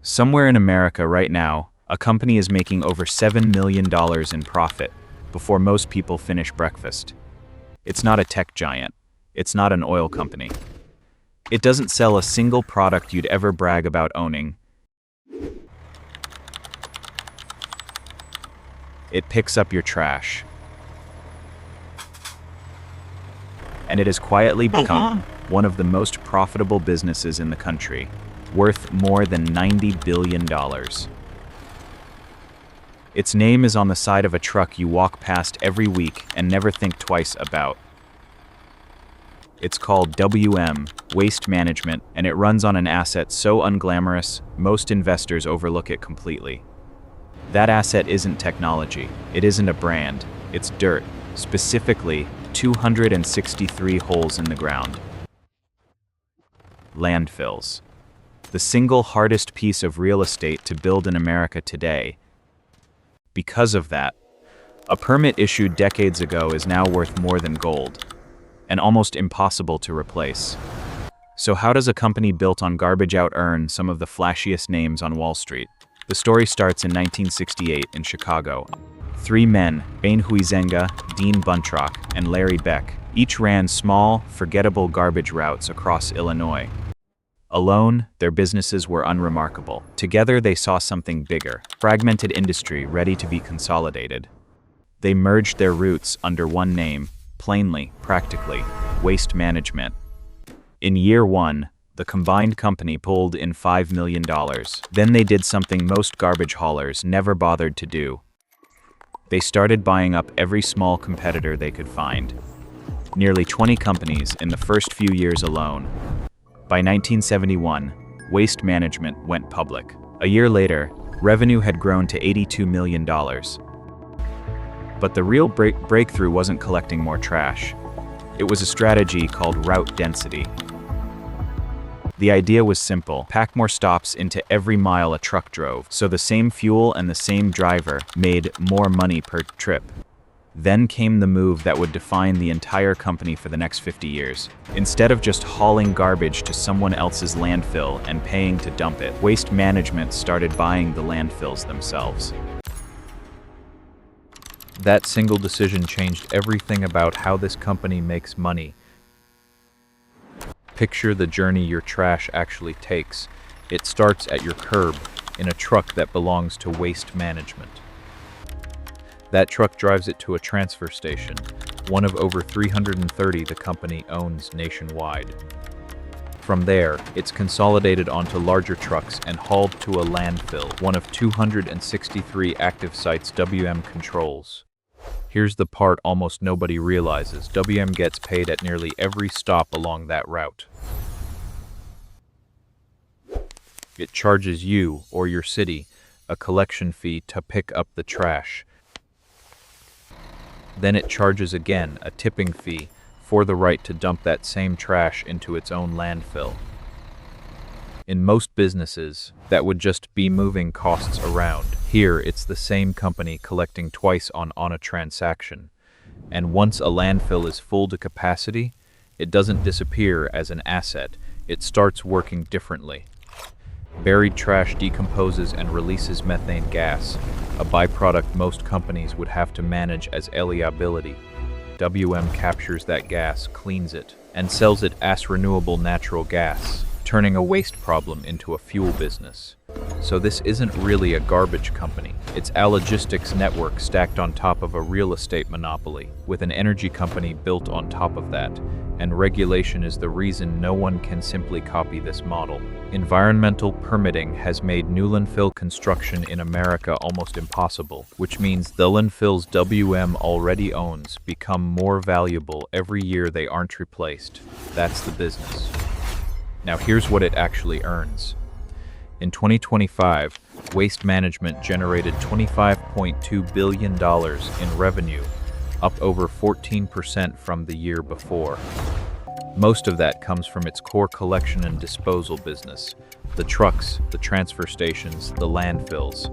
Somewhere in America right now, a company is making over $7 million in profit before most people finish breakfast. It's not a tech giant. It's not an oil company. It doesn't sell a single product you'd ever brag about owning. It picks up your trash. And it has quietly become one of the most profitable businesses in the country, worth more than $90 billion. Its name is on the side of a truck you walk past every week and never think twice about. It's called WM, Waste Management, and it runs on an asset so unglamorous, most investors overlook it completely. That asset isn't technology, it isn't a brand, it's dirt, specifically 263 holes in the ground. Landfills. The single hardest piece of real estate to build in America today. Because of that, a permit issued decades ago is now worth more than gold, and almost impossible to replace. So how does a company built on garbage out earn some of the flashiest names on Wall Street? The story starts in 1968 in Chicago. Three men, Bain Huizenga, Dean Buntrock, and Larry Beck, each ran small, forgettable garbage routes across Illinois. Alone, their businesses were unremarkable. Together, they saw something bigger, fragmented industry ready to be consolidated. They merged their roots under one name, plainly, practically, Waste Management. In year one, the combined company pulled in $5 million. Then they did something most garbage haulers never bothered to do. They started buying up every small competitor they could find. Nearly 20 companies in the first few years alone. By 1971, Waste Management went public. A year later, revenue had grown to $82 million. But the real breakthrough wasn't collecting more trash. It was a strategy called route density. The idea was simple: pack more stops into every mile a truck drove, so the same fuel and the same driver made more money per trip. Then came the move that would define the entire company for the next 50 years. Instead of just hauling garbage to someone else's landfill and paying to dump it, Waste Management started buying the landfills themselves. That single decision changed everything about how this company makes money. Picture the journey your trash actually takes. It starts at your curb, in a truck that belongs to Waste Management. That truck drives it to a transfer station, one of over 330 the company owns nationwide. From there, it's consolidated onto larger trucks and hauled to a landfill, one of 263 active sites WM controls. Here's the part almost nobody realizes: WM gets paid at nearly every stop along that route. It charges you, or your city, a collection fee to pick up the trash. Then it charges again a tipping fee for the right to dump that same trash into its own landfill. In most businesses, that would just be moving costs around. Here, it's the same company collecting twice on a transaction. And once a landfill is full to capacity, it doesn't disappear as an asset. It starts working differently. Buried trash decomposes and releases methane gas, a byproduct most companies would have to manage as liability. WM captures that gas, cleans it, and sells it as renewable natural gas, turning a waste problem into a fuel business. So this isn't really a garbage company. It's a logistics network stacked on top of a real estate monopoly, with an energy company built on top of that. And regulation is the reason no one can simply copy this model. Environmental permitting has made new landfill construction in America almost impossible, which means the landfills WM already owns become more valuable every year they aren't replaced. That's the business. Now here's what it actually earns. In 2025, Waste Management generated $25.2 billion in revenue, up over 14% from the year before. Most of that comes from its core collection and disposal business, the trucks, the transfer stations, the landfills.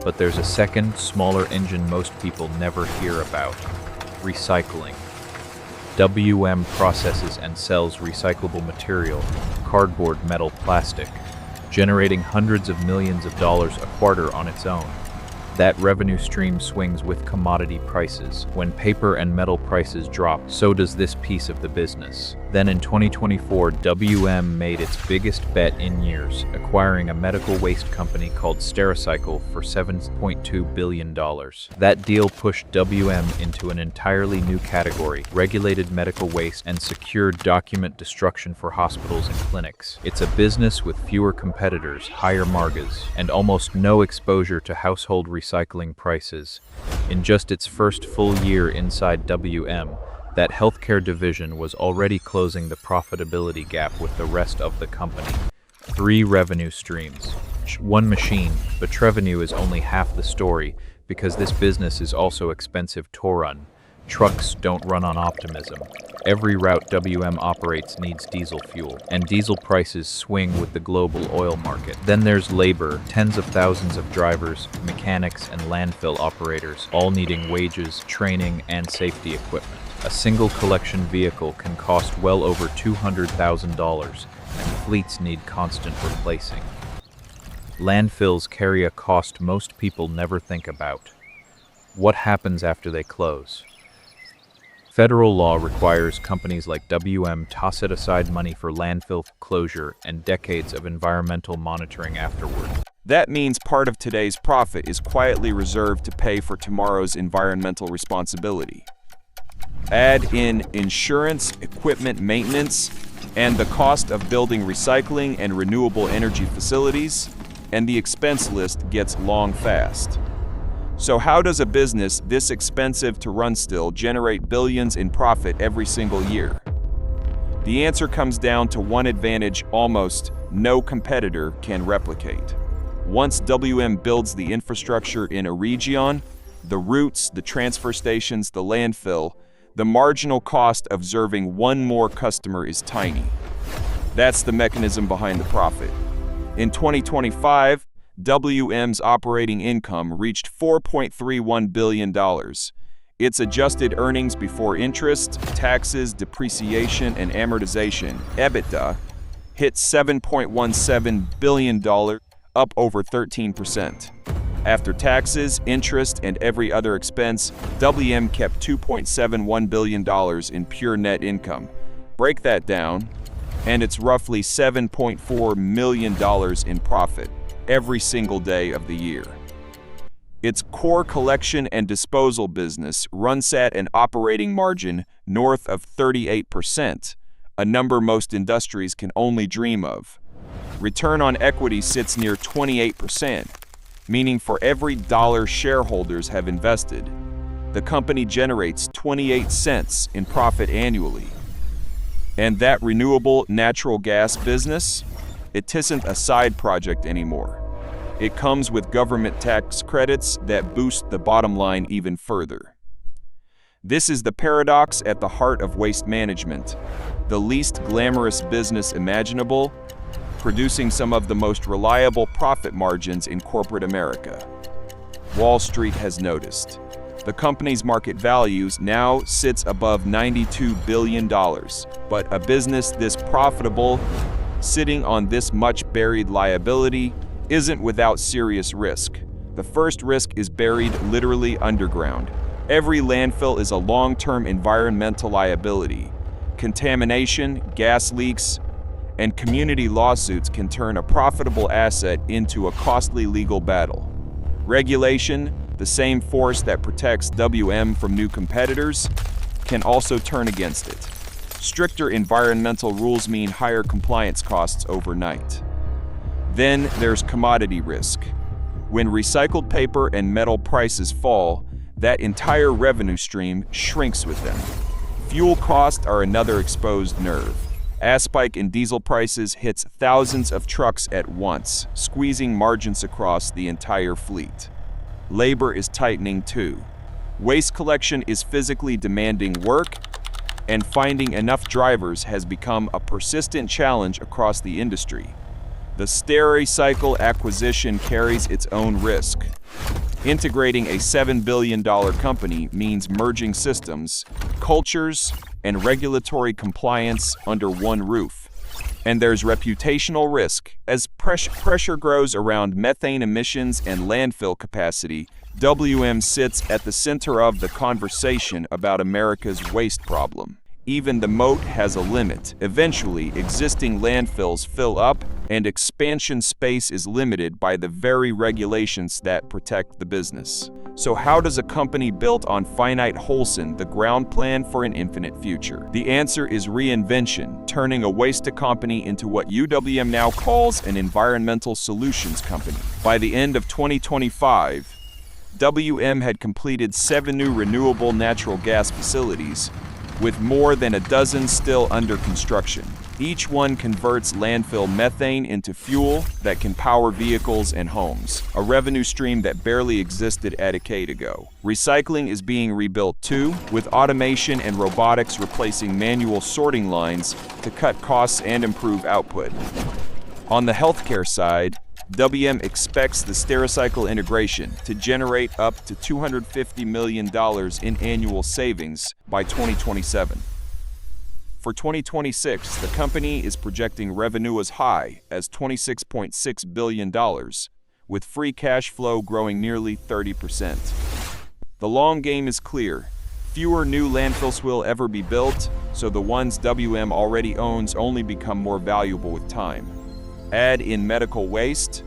But there's a second, smaller engine most people never hear about: recycling. WM processes and sells recyclable material, cardboard, metal, plastic, generating hundreds of millions of dollars a quarter on its own. That revenue stream swings with commodity prices. When paper and metal prices drop, so does this piece of the business. Then in 2024, WM made its biggest bet in years, acquiring a medical waste company called Stericycle for $7.2 billion. That deal pushed WM into an entirely new category, regulated medical waste and secured document destruction for hospitals and clinics. It's a business with fewer competitors, higher margins, and almost no exposure to household recycling prices. In just its first full year inside WM, that healthcare division was already closing the profitability gap with the rest of the company. 3 revenue streams. 1 machine, but revenue is only half the story because this business is also expensive to run. Trucks don't run on optimism. Every route WM operates needs diesel fuel, and diesel prices swing with the global oil market. Then there's labor, tens of thousands of drivers, mechanics, and landfill operators, all needing wages, training, and safety equipment. A single collection vehicle can cost well over $200,000, and fleets need constant replacing. Landfills carry a cost most people never think about. What happens after they close? Federal law requires companies like WM to set aside money for landfill closure and decades of environmental monitoring afterward. That means part of today's profit is quietly reserved to pay for tomorrow's environmental responsibility. Add in insurance, equipment maintenance, and the cost of building recycling and renewable energy facilities, and the expense list gets long fast. So how does a business this expensive to run still generate billions in profit every single year? The answer comes down to one advantage almost no competitor can replicate. Once WM builds the infrastructure in a region, the routes, the transfer stations, the landfill, the marginal cost of serving one more customer is tiny. That's the mechanism behind the profit. In 2025, WM's operating income reached $4.31 billion. Its adjusted earnings before interest, taxes, depreciation, and amortization, EBITDA, hit $7.17 billion, up over 13%. After taxes, interest, and every other expense, WM kept $2.71 billion in pure net income. Break that down, and it's roughly $7.4 million in profit every single day of the year. Its core collection and disposal business runs at an operating margin north of 38%, a number most industries can only dream of. Return on equity sits near 28%, meaning for every dollar shareholders have invested, the company generates 28 cents in profit annually. And that renewable natural gas business, it isn't a side project anymore. It comes with government tax credits that boost the bottom line even further. This is the paradox at the heart of waste management, the least glamorous business imaginable, producing some of the most reliable profit margins in corporate America. Wall Street has noticed. The company's market values now sits above $92 billion, but a business this profitable, sitting on this much buried liability, isn't without serious risk. The first risk is buried literally underground. Every landfill is a long-term environmental liability. Contamination, gas leaks, and community lawsuits can turn a profitable asset into a costly legal battle. Regulation, the same force that protects WM from new competitors, can also turn against it. Stricter environmental rules mean higher compliance costs overnight. Then there's commodity risk. When recycled paper and metal prices fall, that entire revenue stream shrinks with them. Fuel costs are another exposed nerve. A spike in diesel prices hits thousands of trucks at once, squeezing margins across the entire fleet. Labor is tightening too. Waste collection is physically demanding work, and finding enough drivers has become a persistent challenge across the industry. The Stericycle acquisition carries its own risk. Integrating a $7 billion company means merging systems, cultures, and regulatory compliance under one roof. And there's reputational risk. As pressure grows around methane emissions and landfill capacity, WM sits at the center of the conversation about America's waste problem. Even the moat has a limit. Eventually, existing landfills fill up, and expansion space is limited by the very regulations that protect the business. So how does a company built on finite wholesome the ground plan for an infinite future? The answer is reinvention, turning a waste company into what UWM now calls an environmental solutions company. By the end of 2025, WM had completed 7 new renewable natural gas facilities, with more than a dozen still under construction. Each one converts landfill methane into fuel that can power vehicles and homes, a revenue stream that barely existed a decade ago. Recycling is being rebuilt too, with automation and robotics replacing manual sorting lines to cut costs and improve output. On the healthcare side, WM expects the Stericycle integration to generate up to $250 million in annual savings by 2027. For 2026, the company is projecting revenue as high as $26.6 billion, with free cash flow growing nearly 30%. The long game is clear. Fewer new landfills will ever be built, so the ones WM already owns only become more valuable with time. Add in medical waste,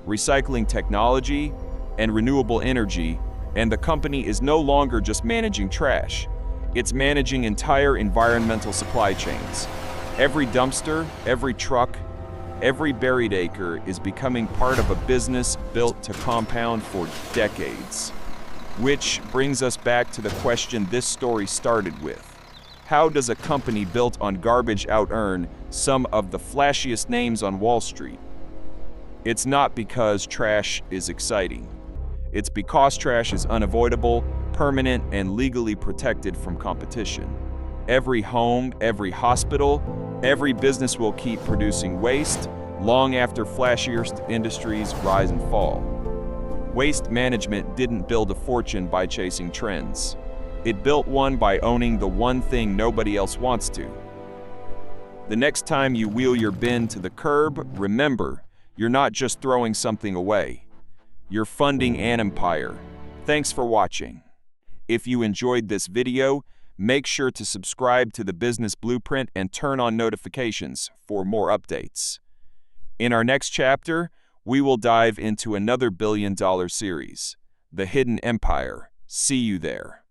recycling technology, and renewable energy, and the company is no longer just managing trash. It's managing entire environmental supply chains. Every dumpster, every truck, every buried acre is becoming part of a business built to compound for decades. Which brings us back to the question this story started with. How does a company built on garbage out-earn some of the flashiest names on Wall Street? It's not because trash is exciting. It's because trash is unavoidable, permanent, and legally protected from competition. Every home, every hospital, every business will keep producing waste long after flashier industries rise and fall. Waste management didn't build a fortune by chasing trends. It built one by owning the one thing nobody else wants to. The next time you wheel your bin to the curb, remember, you're not just throwing something away. You're funding an empire. Thanks for watching. If you enjoyed this video, make sure to subscribe to the Business Blueprint and turn on notifications for more updates. In our next chapter, we will dive into another billion-dollar series, The Hidden Empire. See you there.